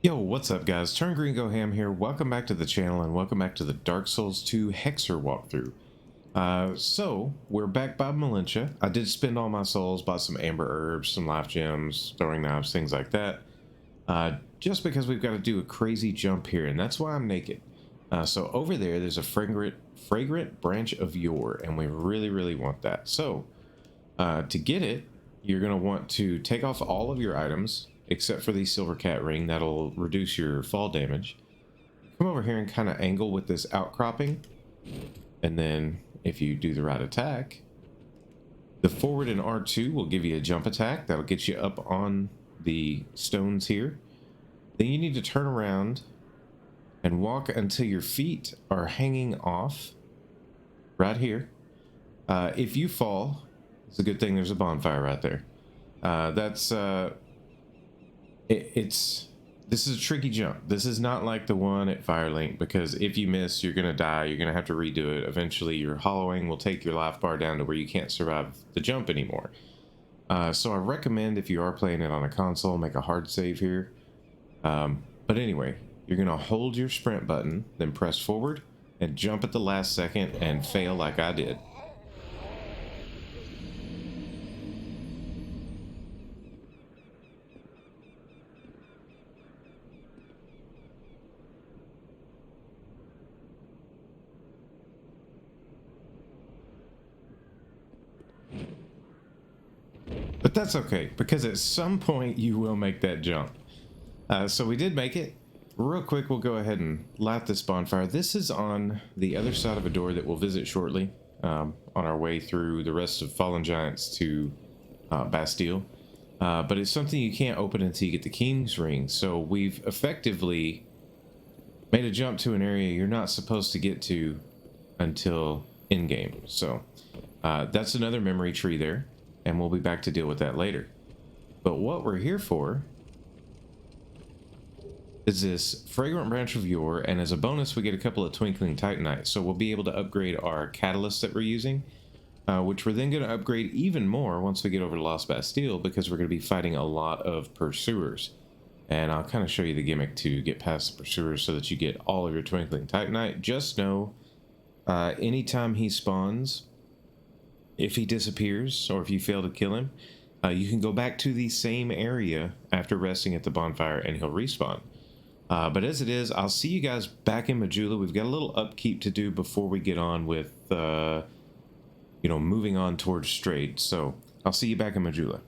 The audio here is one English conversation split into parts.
Yo, what's up guys? TurnGreenGoHAM here. Welcome back to the channel and welcome back to the Dark Souls 2 Hexer walkthrough. So, we're back by Malintia. I did spend all my souls, bought some amber herbs, some life gems, throwing knives, things like that. Just because we've got to do a crazy jump here, and that's why I'm naked. So over there's a fragrant branch of yore, and we really want that. So, to get it, you're going to want to take off all of your items, except for the silver cat ring. That'll reduce your fall damage. Come over here and kind of angle with this outcropping, and then if you do the right attack, the forward and R2 will give you a jump attack that'll get you up on the stones here. Then you need to turn around and walk until your feet are hanging off right here. If you fall, it's a good thing there's a bonfire right there. This is a tricky jump. This is not like the one at Firelink, because if you miss, you're gonna die. You're gonna have to redo it. Eventually your hollowing will take your life bar down to where you can't survive the jump anymore. So I recommend, if you are playing it on a console, make a hard save here. But anyway, you're gonna hold your sprint button, then press forward and jump at the last second and fail like I did. But that's okay, because at some point you will make that jump. So we did make it. Real quick, we'll go ahead and light this bonfire. This is on the other side of a door that we'll visit shortly, on our way through the rest of Fallen Giants to Bastille. But it's something you can't open until you get the King's Ring. So we've effectively made a jump to an area you're not supposed to get to until in-game. So that's another memory tree there, and we'll be back to deal with that later. But what we're here for is this fragrant branch of yore, and as a bonus we get a couple of twinkling titanite, so we'll be able to upgrade our catalyst that we're using, which we're then going to upgrade even more once we get over to Lost Bastille, because we're going to be fighting a lot of pursuers. And I'll kind of show you the gimmick to get past the pursuers so that you get all of your twinkling titanite. Just know, anytime he spawns, if he disappears or if you fail to kill him, you can go back to the same area after resting at the bonfire and he'll respawn. But as it is, I'll see you guys back in Majula. We've got a little upkeep to do before we get on with, moving on towards Straight. So I'll see you back in Majula.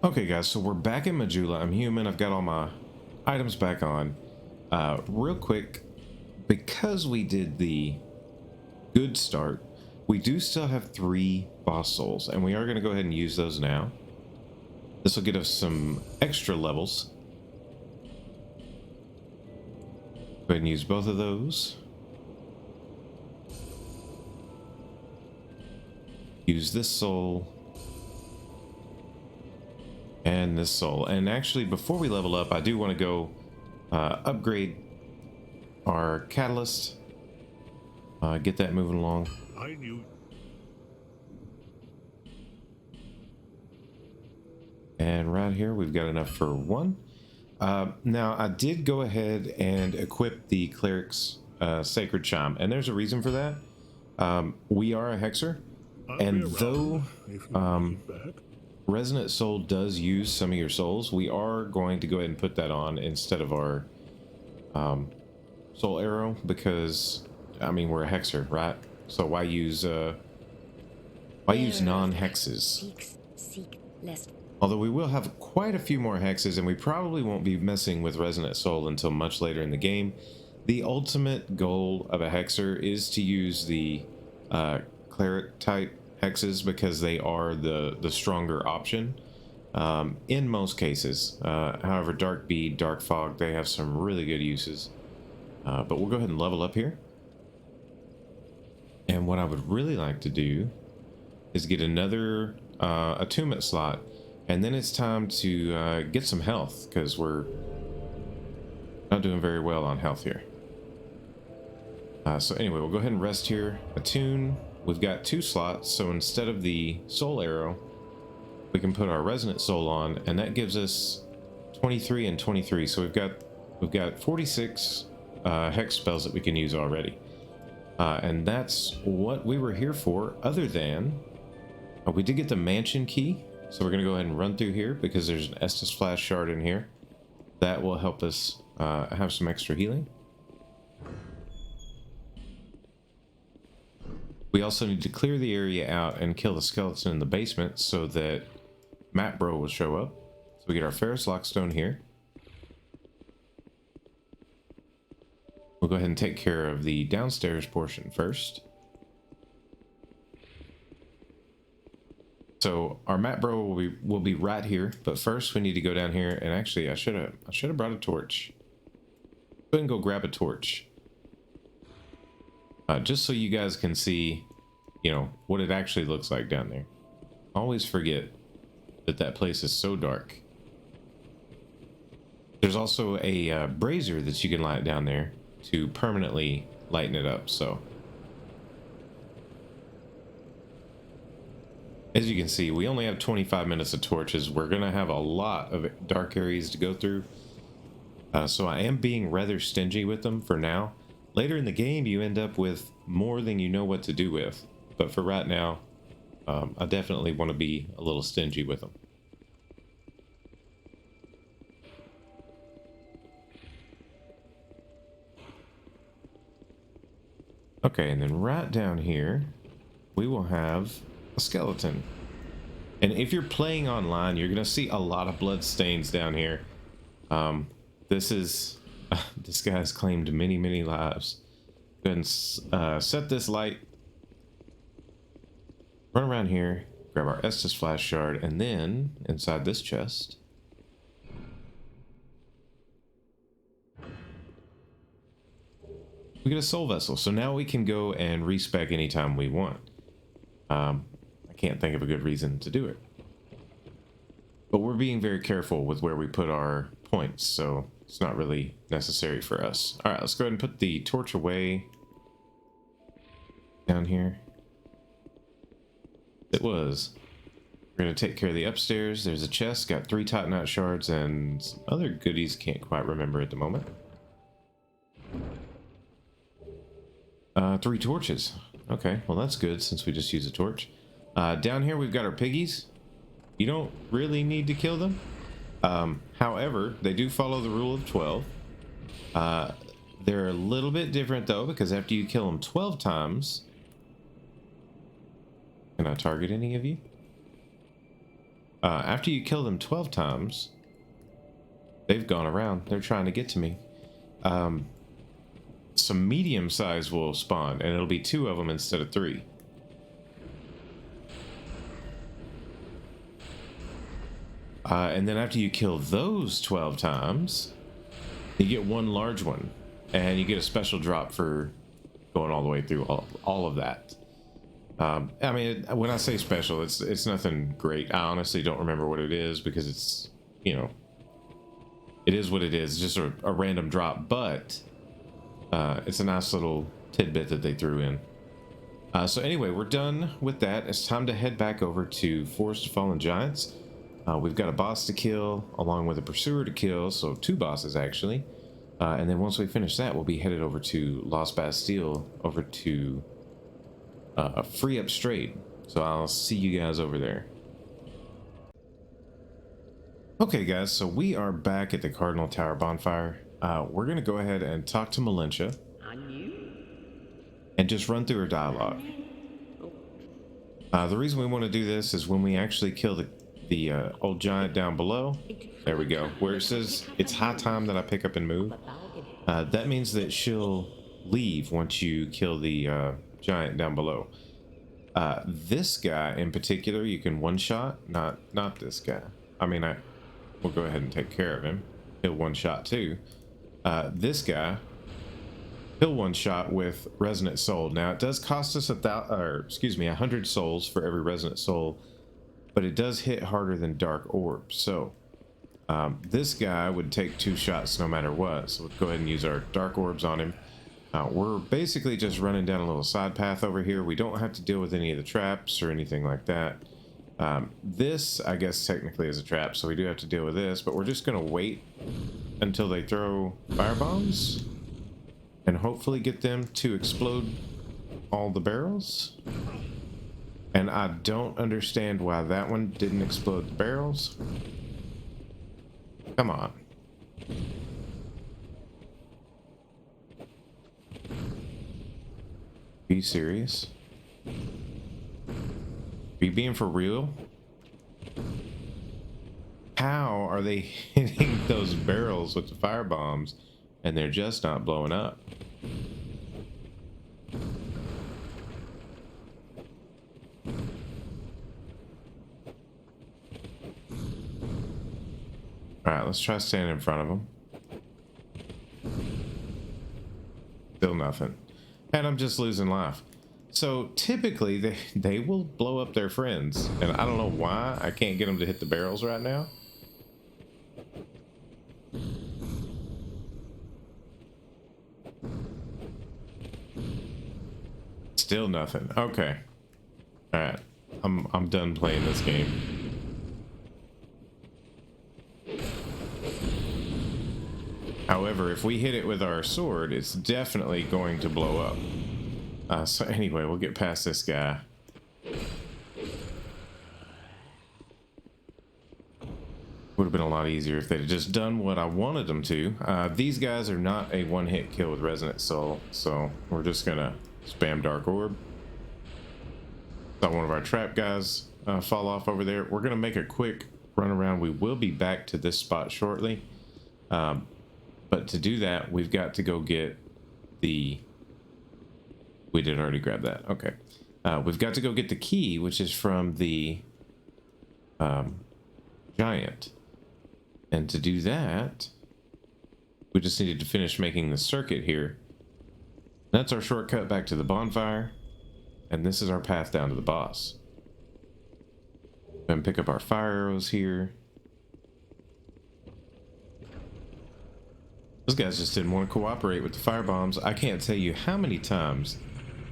Okay guys, so we're back in Majula. I'm human. I've got all my items back on. Real quick, because we did the good start, we do still have 3 boss souls, and we are going to go ahead and use those now. This will get us some extra levels. Go ahead and use both of those. Use this soul and this soul. And actually, before we level up, I do want to go upgrade our catalyst. Get that moving along. I knew. And right here we've got enough for 1. Now I did go ahead and equip the cleric's sacred chime, and there's a reason for that. We are a hexer, and though resonant soul does use some of your souls, we are going to go ahead and put that on instead of our soul arrow, because I mean, we're a hexer, right? So why use non-hexes? Although we will have quite a few more hexes, and we probably won't be messing with Resonant Soul until much later in the game. The ultimate goal of a hexer is to use the cleric type hexes, because they are the stronger option in most cases. However, Dark Bead, Dark Fog, they have some really good uses. But we'll go ahead and level up here. And what I would really like to do is get another attunement slot, and then it's time to get some health, because we're not doing very well on health here. So anyway, we'll go ahead and rest here. Attune. We've got 2 slots, so instead of the soul arrow, we can put our resonant soul on, and that gives us 23 and 23, so we've got 46 hex spells that we can use already, and that's what we were here for. Other than we did get the mansion key, so we're gonna go ahead and run through here because there's an Estus Flash shard in here that will help us have some extra healing. We also need to clear the area out and kill the skeleton in the basement so that Matt Bro will show up. So we get our Ferris Lockstone here. We'll go ahead and take care of the downstairs portion first. So our Matt Bro will be right here, but first we need to go down here, and actually I should have brought a torch. Go ahead and go grab a torch. Just so you guys can see, you know, what it actually looks like down there. Always forget that place is so dark. There's also a brazier that you can light down there to permanently lighten it up. So as you can see, we only have 25 minutes of torches. We're gonna have a lot of dark areas to go through. So I am being rather stingy with them for now. Later in the game, you end up with more than you know what to do with. But for right now, I definitely want to be a little stingy with them. Okay, and then right down here, we will have a skeleton. And if you're playing online, you're going to see a lot of blood stains down here. This guy's claimed many, many lives. Go ahead and set this light. Run around here, grab our Estus Flash shard, and then inside this chest, we get a soul vessel. So now we can go and respec anytime we want. I can't think of a good reason to do it. But we're being very careful with where we put our points, so it's not really necessary for us. All right, let's go ahead and put the torch away down here. It was. We're going to take care of the upstairs. There's a chest, got 3 Titanite shards and some other goodies, can't quite remember at the moment. 3 torches. Okay, well that's good since we just used a torch. Down here we've got our piggies. You don't really need to kill them. However, they do follow the rule of 12. They're a little bit different though, because after you kill them 12 times... Can I target any of you? After you kill them 12 times, they've gone around. They're trying to get to me. Some medium size will spawn, and it'll be 2 of them instead of 3. And then after you kill those 12 times, you get 1 large one, and you get a special drop for going all the way through all of that. I mean, when I say special, it's nothing great. I honestly don't remember what it is because it's, you know, it is what it is. It's just a random drop, but it's a nice little tidbit that they threw in. So anyway, we're done with that. It's time to head back over to Forest of Fallen Giants. We've got a boss to kill along with a pursuer to kill, so 2 bosses actually. And then once we finish that, we'll be headed over to Lost Bastille, over to Free Up Straight. So I'll see you guys over there. Okay guys, so we are back at the Cardinal Tower bonfire. We're gonna go ahead and talk to Melintia and just run through her dialogue. The reason we want to do this is when we actually kill the old giant down below, there we go, where it says it's high time that I pick up and move. That means that she'll leave once you kill the giant down below. This guy in particular, you can one-shot, not this guy. I mean, we'll go ahead and take care of him. He'll one-shot too. This guy, he'll one-shot with Resonant Soul. Now it does cost us 100 souls for every Resonant Soul, but it does hit harder than Dark Orb. So this guy would take 2 shots no matter what. So we'll go ahead and use our Dark Orbs on him. We're basically just running down a little side path over here. We don't have to deal with any of the traps or anything like that. This, I guess, technically is a trap, so we do have to deal with this, but we're just going to wait until they throw fire bombs and hopefully get them to explode all the barrels. And I don't understand why that one didn't explode the barrels. Come on. Be serious? Are you being for real? How are they hitting those barrels with the fire bombs and they're just not blowing up? Alright, let's try standing in front of them. Still nothing. And I'm just losing life. So typically they will blow up their friends. And I don't know why I can't get them to hit the barrels right now. Still nothing. Okay. Alright. I'm done playing this game. However, if we hit it with our sword, it's definitely going to blow up. So anyway, we'll get past this guy. Would have been a lot easier if they'd have just done what I wanted them to. These guys are not a one-hit kill with Resonant Soul, so we're just gonna spam Dark Orb. Saw one of our trap guys fall off over there. We're gonna make a quick run around. We will be back to this spot shortly. But to do that, we've got to go get the... We did already grab that. Okay. We've got to go get the key, which is from the giant. And to do that, we just needed to finish making the circuit here. That's our shortcut back to the bonfire. And this is our path down to the boss. And pick up our fire arrows here. Those guys just didn't want to cooperate with the fire bombs. I can't tell you how many times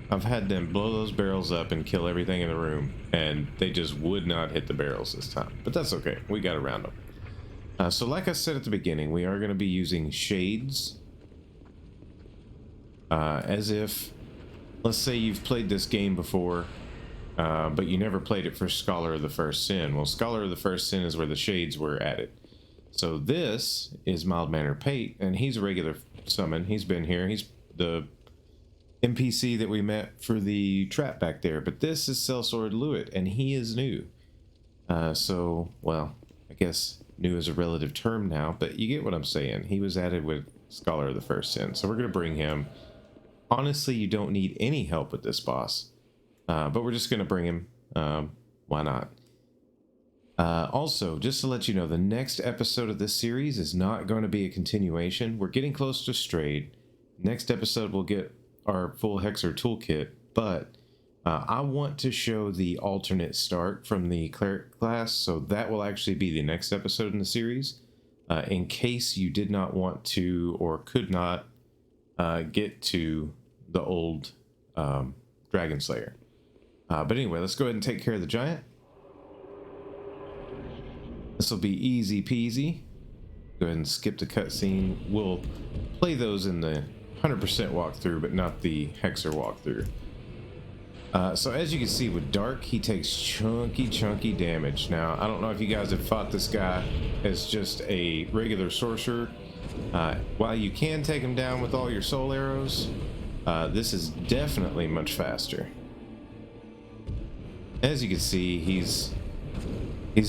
I've had them blow those barrels up and kill everything in the room, and they just would not hit the barrels this time. But that's okay. We got around them. So like I said at the beginning, we are going to be using shades. As if, let's say you've played this game before, but you never played it for Scholar of the First Sin. Well, Scholar of the First Sin is where the shades were added. So this is Mild-Mannered Pate, and he's a regular summon. He's been here. He's the NPC that we met for the trap back there. But this is Sellsword Luit, and he is new. So, well, I guess new is a relative term now, but you get what I'm saying. He was added with Scholar of the First Sin, so we're going to bring him. Honestly, you don't need any help with this boss, but we're just going to bring him. Why not? Also, just to let you know, the next episode of this series is not going to be a continuation. We're getting close to Strayed. Next episode, we'll get our full Hexer toolkit, but I want to show the alternate start from the Cleric class, so that will actually be the next episode in the series, in case you did not want to or could not get to the old Dragon Slayer. But anyway, let's go ahead and take care of the giant. This will be easy peasy. Go ahead and skip the cutscene. We'll play those in the 100% walkthrough, but not the Hexer walkthrough. So as you can see with Dark, he takes chunky damage. Now, I don't know if you guys have fought this guy as just a regular sorcerer. While you can take him down with all your soul arrows, this is definitely much faster. As you can see, he's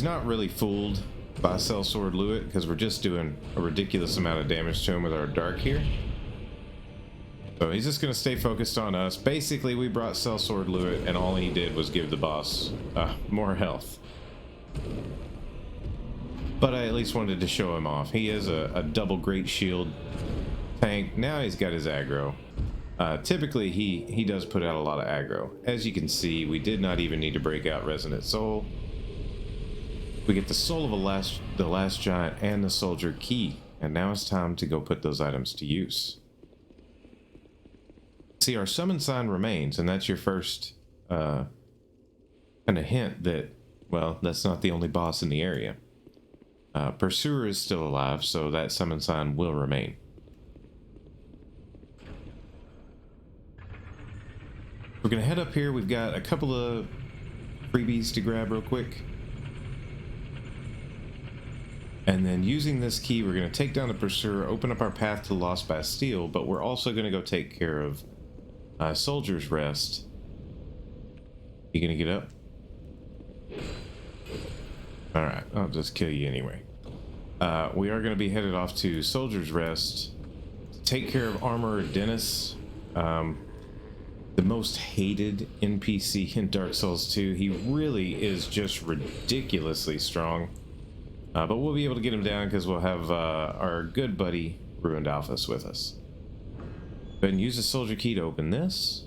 not really fooled by Sellsword Luit because we're just doing a ridiculous amount of damage to him with our Dark here. So he's just going to stay focused on us. Basically, we brought Sellsword Luit, and all he did was give the boss more health. But I at least wanted to show him off. He is a double great shield tank. Now he's got his aggro. Typically, he does put out a lot of aggro. As you can see, we did not even need to break out Resonant Soul. We get the Soul of the last Giant and the Soldier Key. And now it's time to go put those items to use. See, our summon sign remains, and that's your first kind of hint that well, that's not the only boss in the area. Pursuer is still alive, so that summon sign will remain. We're gonna head up here. We've got a couple of freebies to grab real quick. And then using this key, we're gonna take down the Pursuer, open up our path to Lost Bastille, but we're also gonna go take care of Soldier's Rest. You gonna get up? Alright, I'll just kill you anyway. We are gonna be headed off to Soldier's Rest to take care of Armorer Dennis. The most hated NPC in Dark Souls 2. He really is just ridiculously strong. But we'll be able to get him down because we'll have our good buddy Ruined Alphas with us. Go ahead and use the soldier key to open this.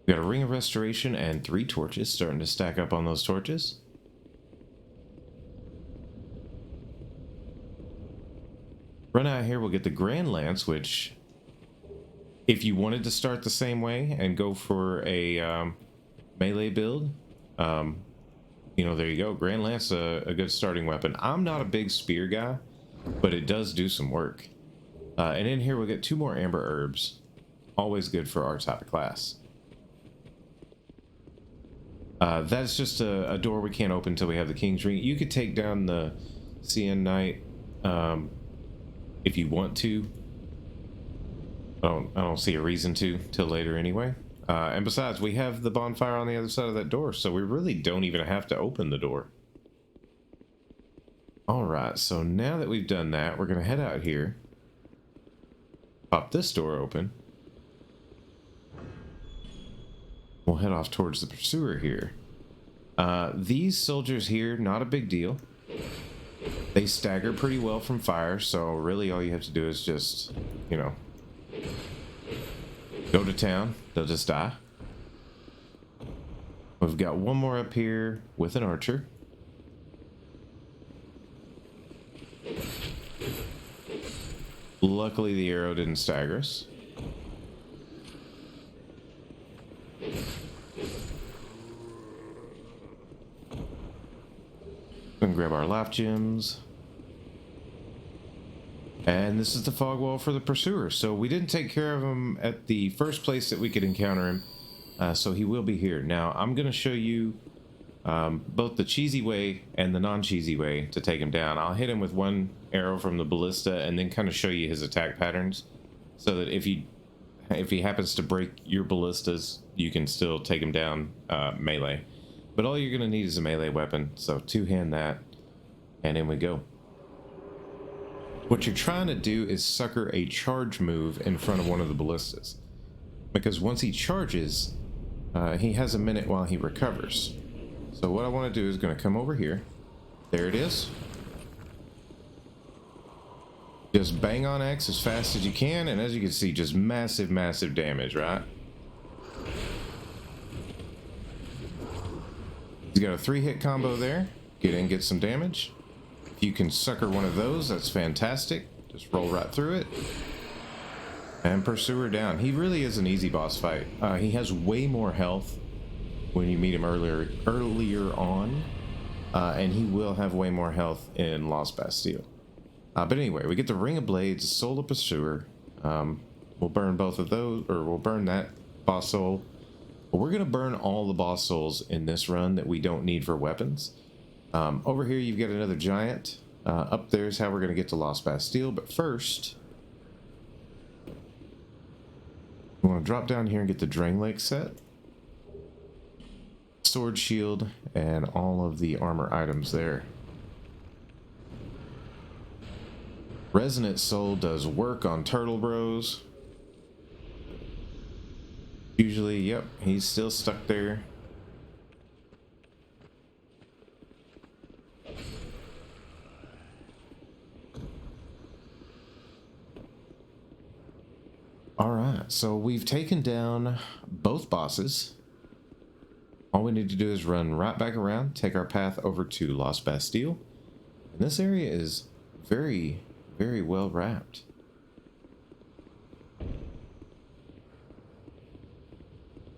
We got a Ring of Restoration and 3 torches starting to stack up on those torches. Run out here, we'll get the Grand Lance, which, if you wanted to start the same way and go for a melee build, you know, there you go. Grand Lance, a good starting weapon. I'm not a big spear guy, but it does do some work. And in here, we'll get 2 more Amber Herbs. Always good for our type of class. That's just a door we can't open until we have the King's Ring. You could take down the CN Knight if you want to. I don't see a reason to till later anyway. And besides, we have the bonfire on the other side of that door, so we really don't even have to open the door. Alright, so now that we've done that, we're going to head out here. Pop this door open. We'll head off towards the Pursuer here. These soldiers here, not a big deal. They stagger pretty well from fire, so really all you have to do is just, you know, go to town. They'll just die. We've got one more up here with an archer. Luckily the arrow didn't stagger us. Gonna grab our life gems. And this is the fog wall for the Pursuer. So we didn't take care of him at the first place that we could encounter him. So he will be here. Now I'm gonna show you both the cheesy way and the non-cheesy way to take him down. I'll hit him with one arrow from the ballista and then kind of show you his attack patterns, so that if he happens to break your ballistas, you can still take him down melee. But all you're going to need is a melee weapon, so two-hand that, and in we go. What you're trying to do is sucker a charge move in front of one of the ballistas, because once he charges, he has a minute while he recovers. So what I want to do is going to come over here. There it is. Just bang on X as fast as you can, and as you can see, just massive, massive damage, right? He's got a 3-hit combo there. Get in, get some damage. If you can sucker one of those, that's fantastic. Just roll right through it. And Pursuer down. He really is an easy boss fight. He has way more health when you meet him earlier on. And he will have way more health in Lost Bastille. But anyway, we get the Ring of Blades, Soul of Pursuer. We'll burn both of those, or we'll burn that boss soul. But we're going to burn all the boss souls in this run that we don't need for weapons. Over here, you've got another giant. Up there's how we're going to get to Lost Bastille. But first, we want to drop down here and get the Drangleic set. Sword, shield, and all of the armor items there. Resonant Soul does work on Turtle Bros. Usually, yep, he's still stuck there. Alright, so we've taken down both bosses. All we need to do is run right back around, take our path over to Lost Bastille. And this area is very, very well wrapped.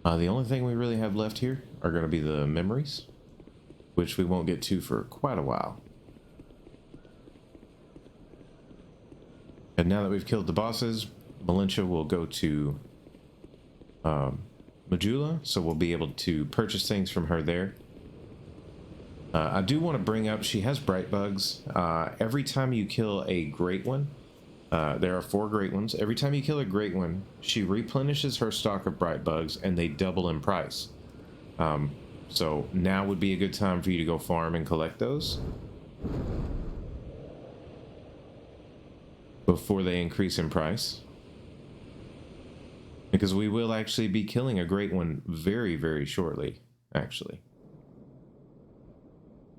The only thing we really have left here are going to be the memories, which we won't get to for quite a while. And now that we've killed the bosses, Malintia will go to Majula, so we'll be able to purchase things from her there. I do want to bring up, she has bright bugs. Every time you kill a great one, there are 4 great ones. Every time you kill a great one, she replenishes her stock of bright bugs and they double in price. So now would be a good time for you to go farm and collect those before they increase in price. Because we will actually be killing a great one very, very shortly, actually.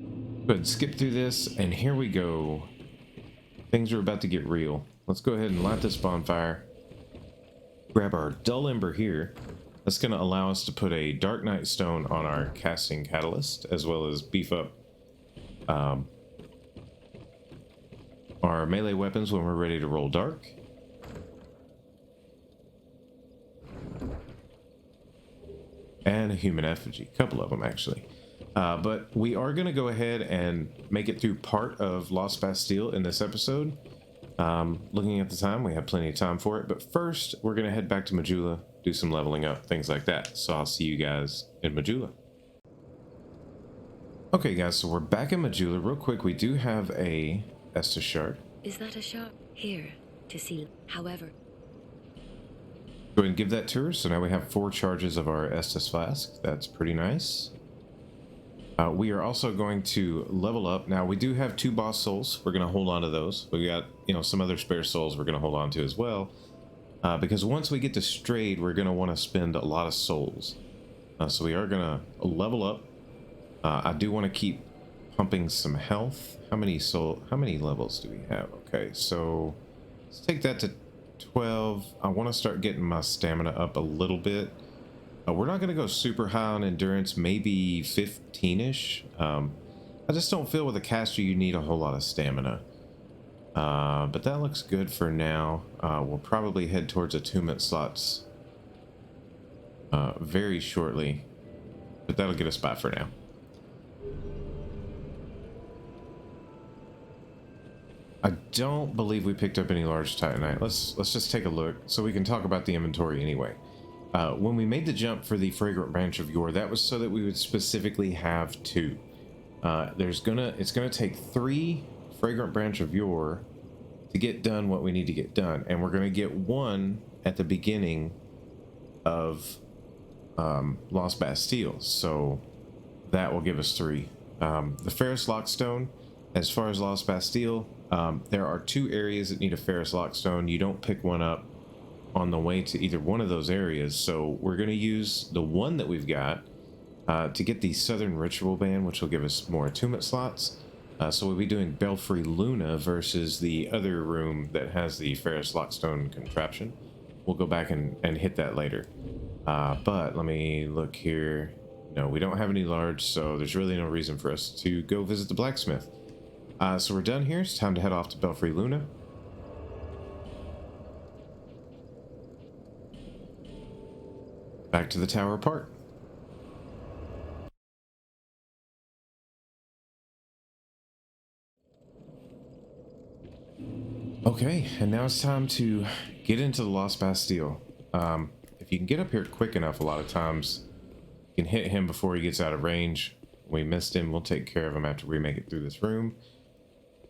Go ahead and skip through this, and here we go. Things are about to get real. Let's go ahead and light this bonfire. Grab our dull ember here. That's going to allow us to put a Dark Knight stone on our casting catalyst, as well as beef up our melee weapons when we're ready to roll dark. And a human effigy, a couple of them actually. But we are going to go ahead and make it through part of Lost Bastille in this episode. Looking at the time, we have plenty of time for it. But first, we're going to head back to Majula, do some leveling up, things like that. So I'll see you guys in Majula. Okay, guys, so we're back in Majula. Real quick, we do have a Estus shard. Is that a shard? Here, to see. However, go ahead and give that to her. So now we have 4 charges of our Estus flask. That's pretty nice. We are also going to level up. Now we do have 2 boss souls. We're going to hold on to those. We got, you know, some other spare souls we're going to hold on to as well. Because once we get to Strayed, we're going to want to spend a lot of souls. So we are going to level up. I do want to keep pumping some health. How many levels do we have? Okay, so let's take that to 12. I want to start getting my stamina up a little bit. We're not going to go super high on endurance, maybe 15-ish. I just don't feel with a caster you need a whole lot of stamina. But that looks good for now. We'll probably head towards attunement slots very shortly. But that'll get us by for now. I don't believe we picked up any large titanite. Let's just take a look so we can talk about the inventory anyway. When we made the jump for the fragrant branch of yore, that was so that we would specifically have 2. It's gonna take 3 fragrant branch of yore to get done what we need to get done, and we're gonna get 1 at the beginning of Lost Bastille, so that will give us 3. The Ferris Lockstone, as far as Lost Bastille, there are 2 areas that need a Ferris Lockstone. You don't pick one up on the way to either one of those areas, so we're going to use the one that we've got to get the Southern Ritual Band, which will give us more attunement slots. So we'll be doing Belfry Luna versus the other room that has the Ferris Lockstone contraption. We'll go back and hit that later. But let me look here. No, we don't have any large, so there's really no reason for us to go visit the blacksmith. So we're done here. It's time to head off to Belfry Luna. Back to the tower apart. Okay, and now it's time to get into the Lost Bastille. If you can get up here quick enough, a lot of times you can hit him before he gets out of range. We missed him. We'll take care of him after we make it through this room.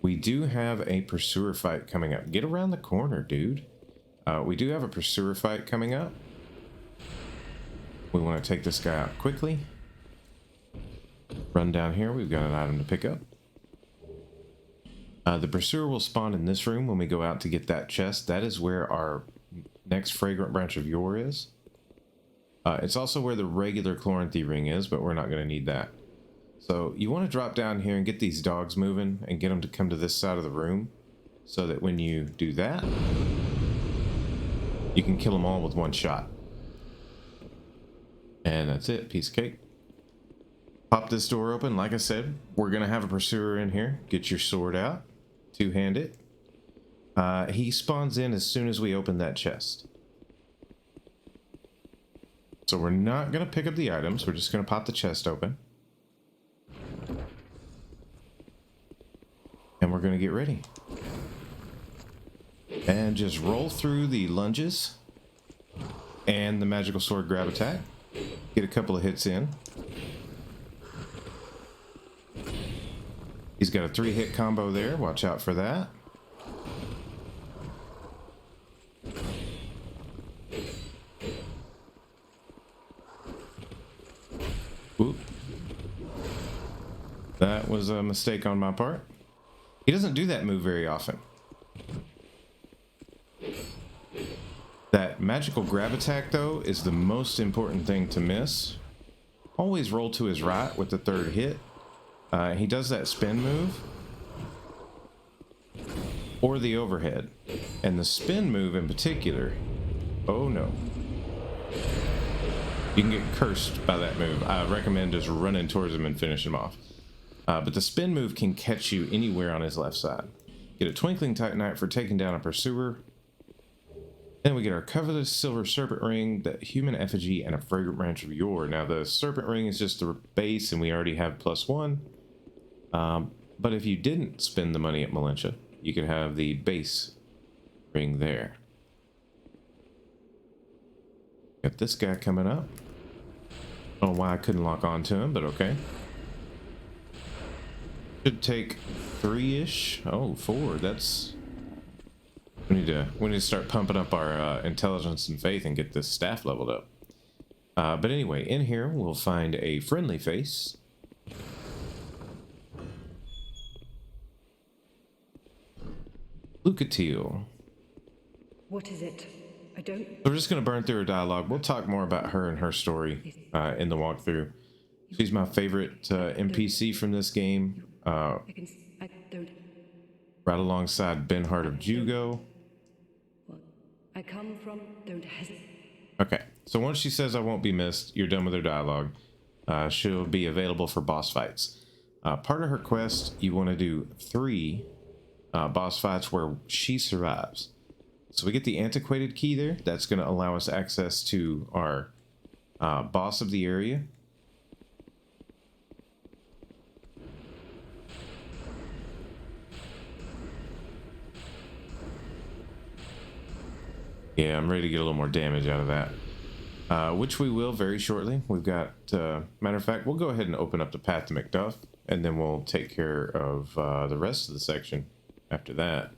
We do have a pursuer fight coming up. Get around the corner, dude. We do have a pursuer fight coming up. We want to take this guy out quickly. Run down here. We've got an item to pick up. The pursuer will spawn in this room when we go out to get that chest. That is where our next fragrant branch of yore is. It's also where the regular Chloranthy ring is, but we're not going to need that. So you want to drop down here and get these dogs moving and get them to come to this side of the room so that when you do that, you can kill them all with one shot. And that's it. Piece of cake. Pop this door open. Like I said, we're going to have a pursuer in here. Get your sword out. Two-hand it. He spawns in as soon as we open that chest. So we're not going to pick up the items. We're just going to pop the chest open. And we're going to get ready. And just roll through the lunges and the magical sword grab attack. Get a couple of hits in. He's got a 3-hit combo there. Watch out for that. Oop. That was a mistake on my part. He doesn't do that move very often. That magical grab attack, though, is the most important thing to miss. Always roll to his right with the 3rd hit. He does that spin move. Or the overhead. And the spin move in particular. Oh no. You can get cursed by that move. I recommend just running towards him and finish him off. But the spin move can catch you anywhere on his left side. Get a Twinkling Titanite for taking down a pursuer. Then we get our covetous silver serpent ring, the human effigy, and a fragrant branch of yore. Now the serpent ring is just the base, and we already have +1. But if you didn't spend the money at Malentia, you could have the base ring there. Got this guy coming up. I don't know why I couldn't lock on to him, but okay. Should take 3-ish. Oh, 4. That's... We need to start pumping up our intelligence and faith and get this staff leveled up. But anyway, in here we'll find a friendly face. Lucatiel. What is it? I don't... So we're just going to burn through her dialogue. We'll talk more about her and her story in the walkthrough. She's my favorite NPC from this game. I don't... Right alongside Benhart of Jugo. What I come from, don't hesitate. Okay, so once she says I won't be missed, you're done with her dialogue. She'll be available for boss fights. Part of her quest, you want to do 3 boss fights where she survives. So we get the Antiquated Key there. That's going to allow us access to our boss of the area. Yeah, I'm ready to get a little more damage out of that. Which we will very shortly. We've got, matter of fact, we'll go ahead and open up the path to Macduff, and then we'll take care of the rest of the section after that.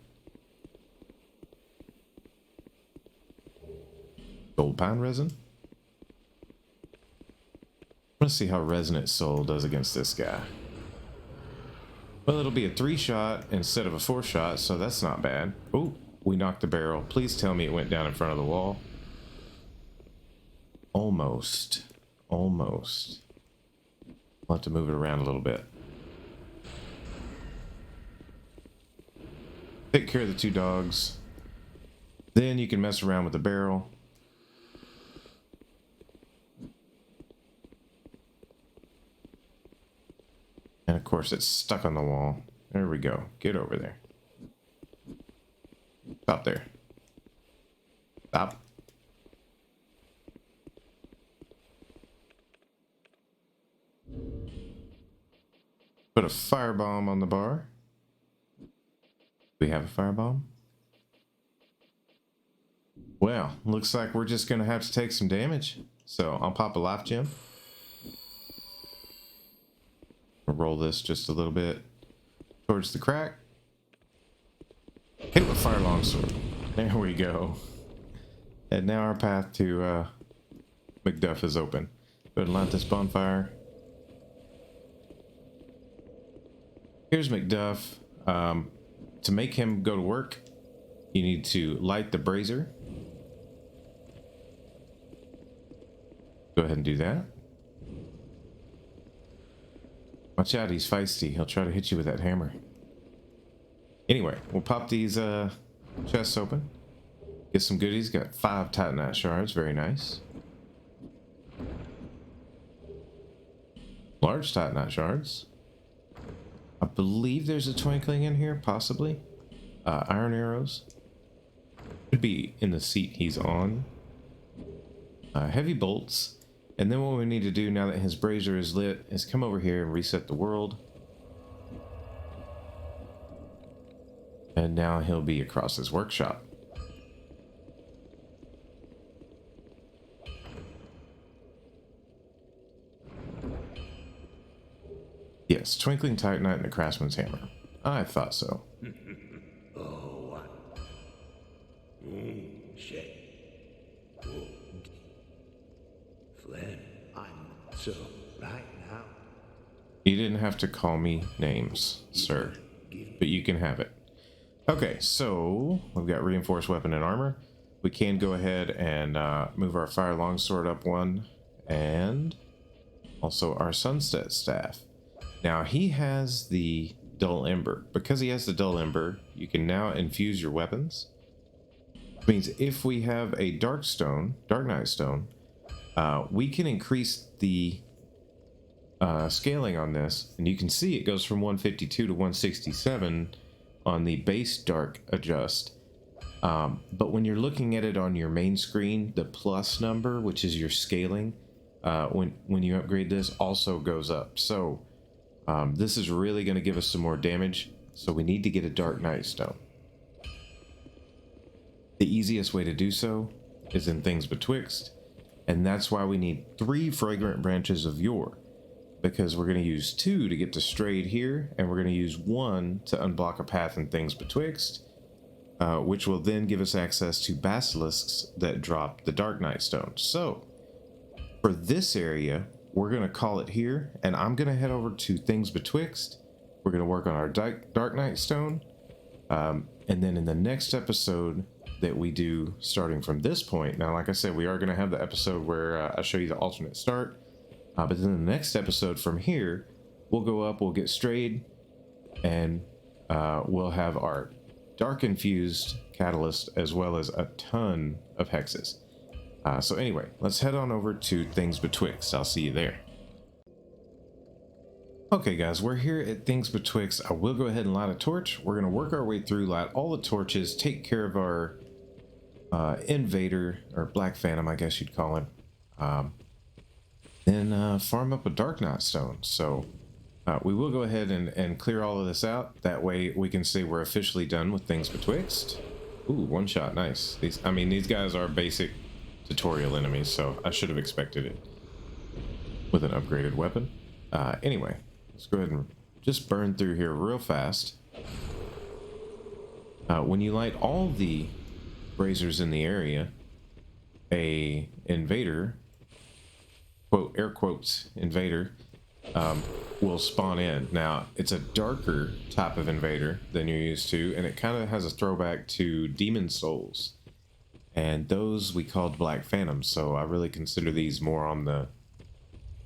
Gold pine resin. Let's see how Resonant Soul does against this guy. Well, it'll be a 3-shot instead of a 4-shot, so that's not bad. Oh. We knocked the barrel. Please tell me it went down in front of the wall. Almost. Almost. I'll have to move it around a little bit. Take care of the 2 dogs. Then you can mess around with the barrel. And of course it's stuck on the wall. There we go. Get over there. Stop there. Stop. Put a firebomb on the bar. We have a firebomb. Well, looks like we're just gonna have to take some damage. So I'll pop a life gem. Roll this just a little bit towards the crack. Hit with fire longsword. There we go. And now our path to Macduff is open. Go ahead and light this bonfire. Here's Macduff. To make him go to work, you need to light the brazier. Go ahead and do that. Watch out, he's feisty. He'll try to hit you with that hammer. Anyway, we'll pop these chests open. Get some goodies. Got 5 Titanite shards. Very nice. Large Titanite shards. I believe there's a twinkling in here, possibly. iron arrows. Should be in the seat he's on. Heavy bolts. And then what we need to do now that his brazier is lit is come over here and reset the world. And now he'll be across his workshop. Yes, Twinkling Titanite and the Craftsman's Hammer. I thought so. Oh, what? Shit. Flynn, I'm so right now. You didn't have to call me names, sir, but you can have it. Okay, so we've got reinforced weapon and armor. We can go ahead and move our fire longsword up one, and also our sunset staff. Now he has the dull ember. Because he has the dull ember, you can now infuse your weapons. Which means if we have a dark night stone, we can increase the scaling on this, and you can see it goes from 152 to 167 on the base dark adjust. But when you're looking at it on your main screen, the plus number, which is your scaling, when you upgrade this, also goes up. So this is really going to give us some more damage. So we need to get a dark night stone. The easiest way to do so is in Things Betwixt, and that's why we need 3 fragrant branches of yore, because we're going to use 2 to get to Strayed here, and we're going to use 1 to unblock a path in Things Betwixt, which will then give us access to basilisks that drop the Dark Night Stone. So, for this area, we're going to call it here, and I'm going to head over to Things Betwixt. We're going to work on our Dark Night Stone, and then in the next episode that we do starting from this point, now like I said, we are going to have the episode where I show you the alternate start. But then the next episode from here, we'll go up, we'll get Strayed, and we'll have our dark infused catalyst as well as a ton of hexes. So anyway, let's head on over to Things Betwixt. I'll see you there. Okay guys, we're here at Things Betwixt. I will go ahead and light a torch. We're going to work our way through, light all the torches, take care of our invader, or Black Phantom, I guess you'd call him. Then farm up a Dark Night Stone. So we will go ahead and clear all of this out. That way we can say we're officially done with Things Betwixt. Ooh, one shot, nice. These guys are basic tutorial enemies, so I should have expected it with an upgraded weapon. Anyway, let's go ahead and just burn through here real fast. When you light all the braziers in the area, a invader, quote, air quotes, invader, will spawn in. Now, it's a darker type of invader than you're used to, and it kind of has a throwback to Demon Souls. And those we called Black Phantoms, so I really consider these more on the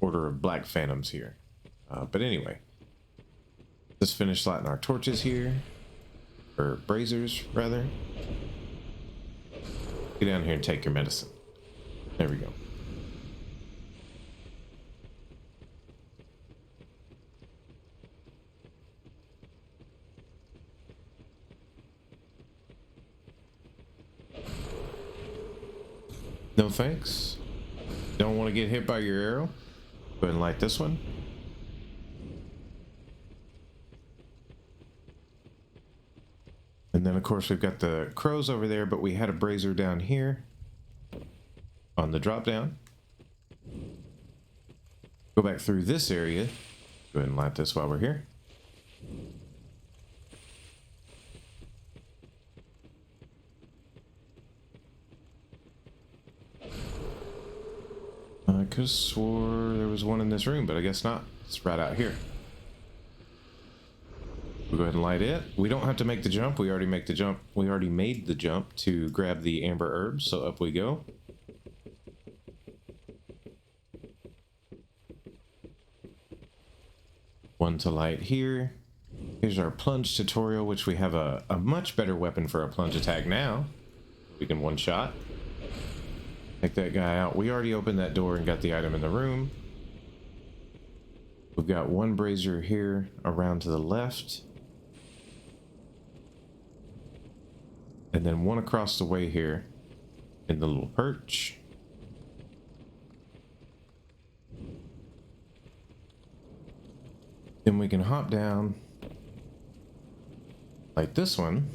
order of Black Phantoms here. But anyway, just finish lighting our torches here, or braziers, rather. Get down here and take your medicine. There we go. No thanks. Don't want to get hit by your arrow? Go ahead and light this one. And then of course we've got the crows over there, but we had a brazier down here on the drop down. Go back through this area. Go ahead and light this while we're here. I could have swore there was one in this room, but I guess not. It's right out here. We'll go ahead and light it. We don't have to make the jump. We already make the jump. We already made the jump to grab the amber herbs. So up we go. One to light here. Here's our plunge tutorial, which we have a much better weapon for a plunge attack now. We can one shot. Take that guy out. We already opened that door and got the item in the room. We've got one brazier here around to the left. And then one across the way here in the little perch. Then we can hop down like this one.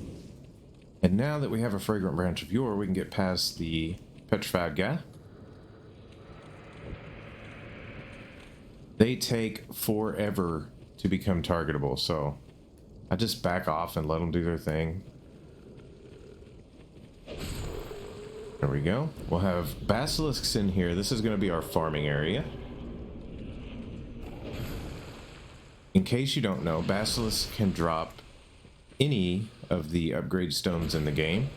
And now that we have a fragrant branch of yore, we can get past the petrified guy. They take forever to become targetable, so I just back off and let them do their thing. There we go. We'll have basilisks in here. This is going to be our farming area. In case you don't know, basilisks can drop any of the upgrade stones in the game.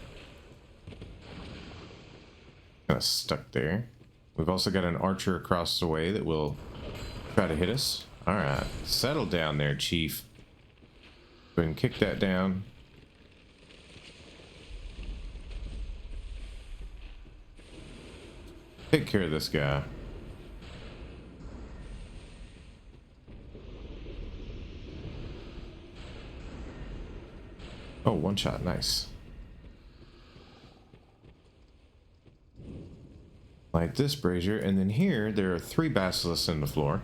Kind of stuck there. We've also got an archer across the way that will try to hit us. Alright, settle down there, chief. Go ahead and kick that down. Take care of this guy. Oh, one shot, nice. Like this brazier, and then here there are 3 basilisks in the floor.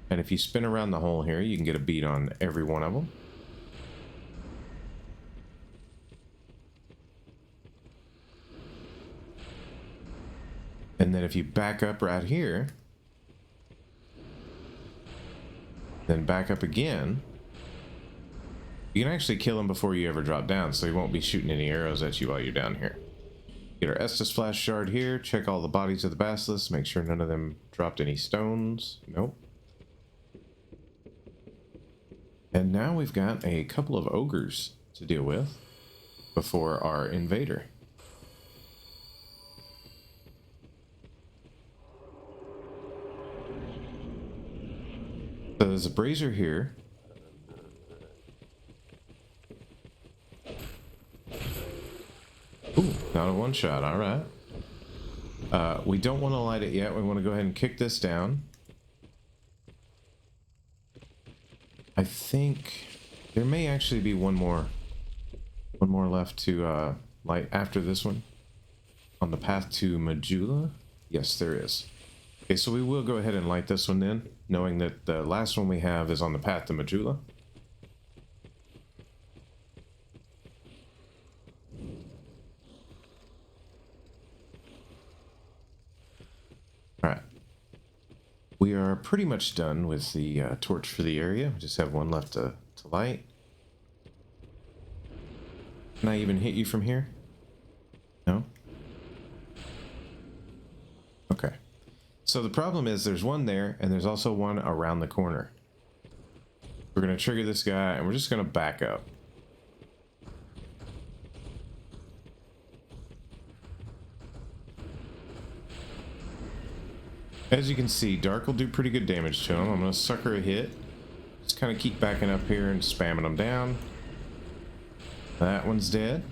And if you spin around the hole here, you can get a beat on every one of them. And then if you back up right here, then back up again, you can actually kill him before you ever drop down, so he won't be shooting any arrows at you while you're down here. Get our Estus Flash Shard here, check all the bodies of the basilisks, make sure none of them dropped any stones. Nope. And now we've got a couple of ogres to deal with before our invader. So there's a brazier here. Ooh, not a one shot, alright. We don't want to light it yet, we want to go ahead and kick this down. I think there may actually be one more left to light after this one. On the path to Majula? Yes, there is. Okay, so we will go ahead and light this one then, knowing that the last one we have is on the path to Majula. Alright. We are pretty much done with the torch for the area. We just have one left to light. Can I even hit you from here? No? Okay. So the problem is there's one there, and there's also one around the corner. We're going to trigger this guy, and we're just going to back up. As you can see, Dark will do pretty good damage to him. I'm going to sucker a hit. Just kind of keep backing up here and spamming them down. That one's dead.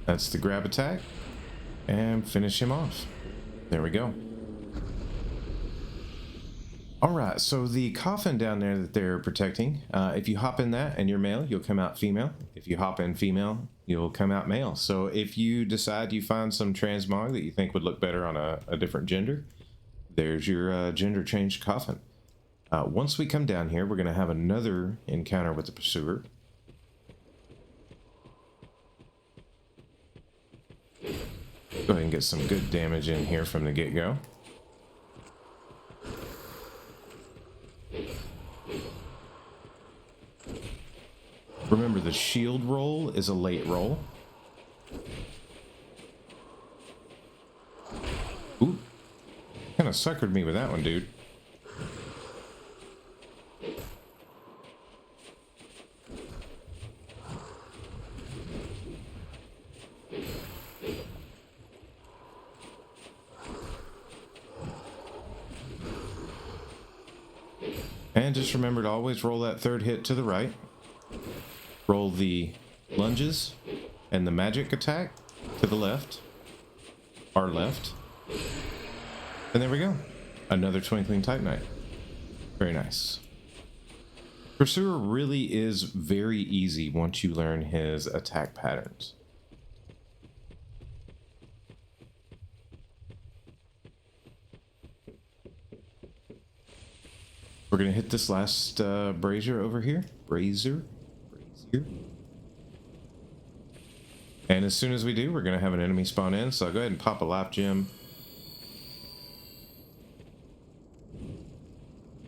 That's the grab attack. And finish him off. There we go. Alright, so the coffin down there that they're protecting, if you hop in that and you're male, you'll come out female. If you hop in female, you'll come out male. So if you decide you find some transmog that you think would look better on a different gender, there's your gender changed coffin. Once we come down here, we're going to have another encounter with the pursuer. Go ahead and get some good damage in here from the get-go. Remember, the shield roll is a late roll. Ooh. Kind of suckered me with that one, dude. And just remember to always roll that third hit to the right. Roll the lunges and the magic attack to the left. Our left. And there we go. Another Twinkling Titanite. Very nice. Pursuer really is very easy once you learn his attack patterns. We're going to hit this last brazier over here. Brazier. And as soon as we do, we're going to have an enemy spawn in. So I'll go ahead and pop a life gem.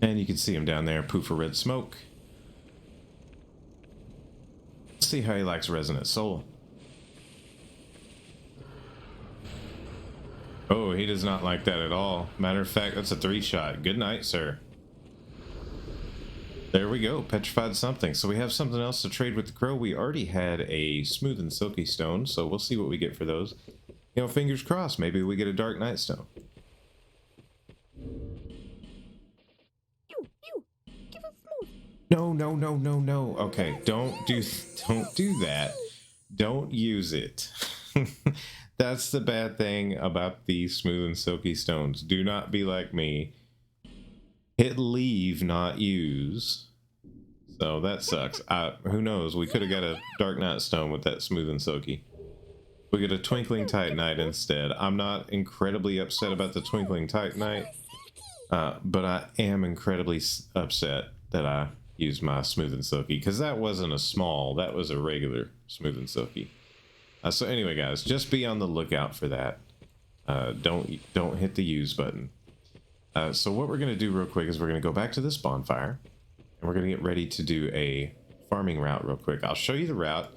And you can see him down there. Poof of red smoke. Let's see how he likes Resonant Soul. Oh, he does not like that at all. Matter of fact, that's a 3-shot. Good night, sir. There we go, petrified something. So we have something else to trade with the crow. We already had a smooth and silky stone, so we'll see what we get for those. You know, fingers crossed, maybe we get a dark night stone. No. Okay, don't do that. Don't use it. That's the bad thing about these smooth and silky stones. Do not be like me. Hit leave, not use. So that sucks. Who knows? We could have got a Dark Knight Stone with that smooth and silky. We get a Twinkling Titanite instead. I'm not incredibly upset about the Twinkling Titanite, but I am incredibly upset that I used my smooth and silky, because that wasn't a small, that was a regular smooth and silky. So anyway, guys, just be on the lookout for that. Don't hit the use button. So what we're going to do real quick is we're going to go back to this bonfire, and we're going to get ready to do a farming route real quick. I'll show you the route,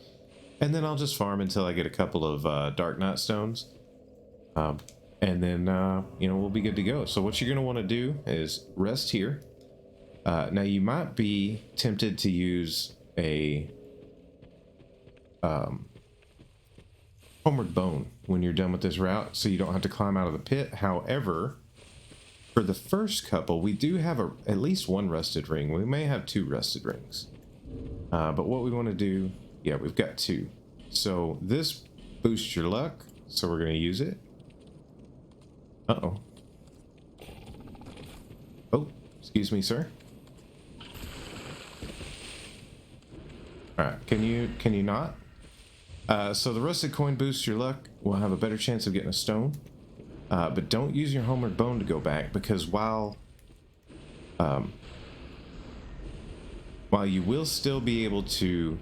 and then I'll just farm until I get a couple of Dark Knight Stones. And then, you know, we'll be good to go. So what you're going to want to do is rest here. Now, you might be tempted to use a homeward bone when you're done with this route, so you don't have to climb out of the pit. However, for the first couple, we do have at least one rusted ring. We may have 2 rusted rings. But what we want to do, yeah, we've got 2. So this boosts your luck, so we're going to use it. Uh-oh. Oh, excuse me, sir. Alright, can you not? So the rusted coin boosts your luck. We'll have a better chance of getting a stone. But don't use your homeward bone to go back, because while you will still be able to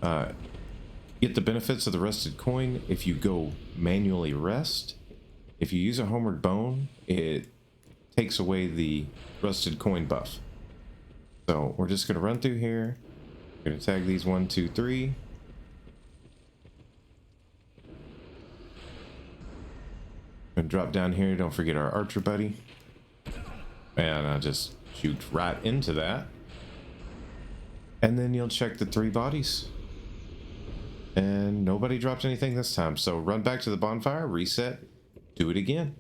get the benefits of the rusted coin if you go manually rest, if you use a homeward bone, it takes away the rusted coin buff. So we're just going to run through here. We're going to tag these 1, 2, 3. And drop down here. Don't forget our archer buddy. And I just shoot right into that. And then you'll check the 3 bodies. And nobody dropped anything this time. So run back to the bonfire, reset, do it again.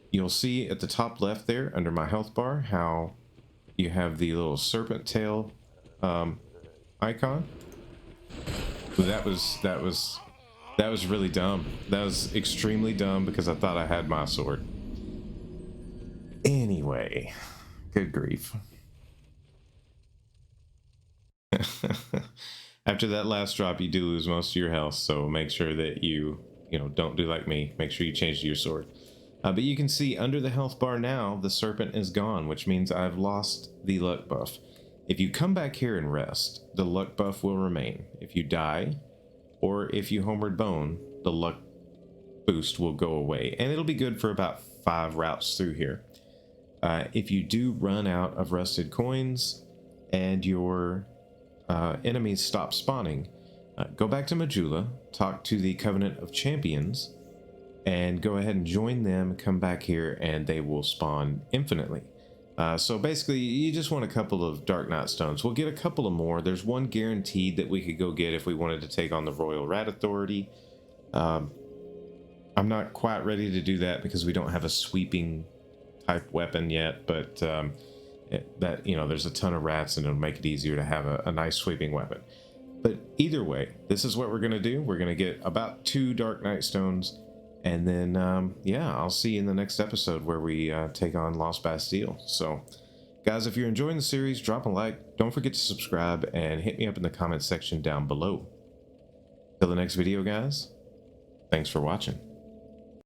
You'll see at the top left there under my health bar how you have the little serpent tail icon. That was really dumb. That was extremely dumb, because I thought I had my sword. Anyway, good grief. After that last drop, you do lose most of your health, so make sure that you don't do like me. Make sure you change to your sword. But you can see under the health bar now, the serpent is gone, which means I've lost the luck buff. If you come back here and rest, the luck buff will remain. If you die, or if you homeward bone, the luck boost will go away, and it'll be good for about 5 routes through here. If you do run out of rusted coins and your enemies stop spawning, go back to Majula, talk to the Covenant of Champions, and go ahead and join them, come back here, and they will spawn infinitely. So basically, you just want a couple of Dark Knight Stones. We'll get a couple of more. There's one guaranteed that we could go get if we wanted to take on the Royal Rat Authority. I'm not quite ready to do that because we don't have a sweeping type weapon yet, but there's a ton of rats, and it'll make it easier to have a nice sweeping weapon. But either way, this is what we're going to do. We're going to get about 2 Dark Knight Stones, And then, yeah, I'll see you in the next episode where we take on Lost Bastille. So, guys, if you're enjoying the series, drop a like. Don't forget to subscribe and hit me up in the comment section down below. Till the next video, guys, thanks for watching.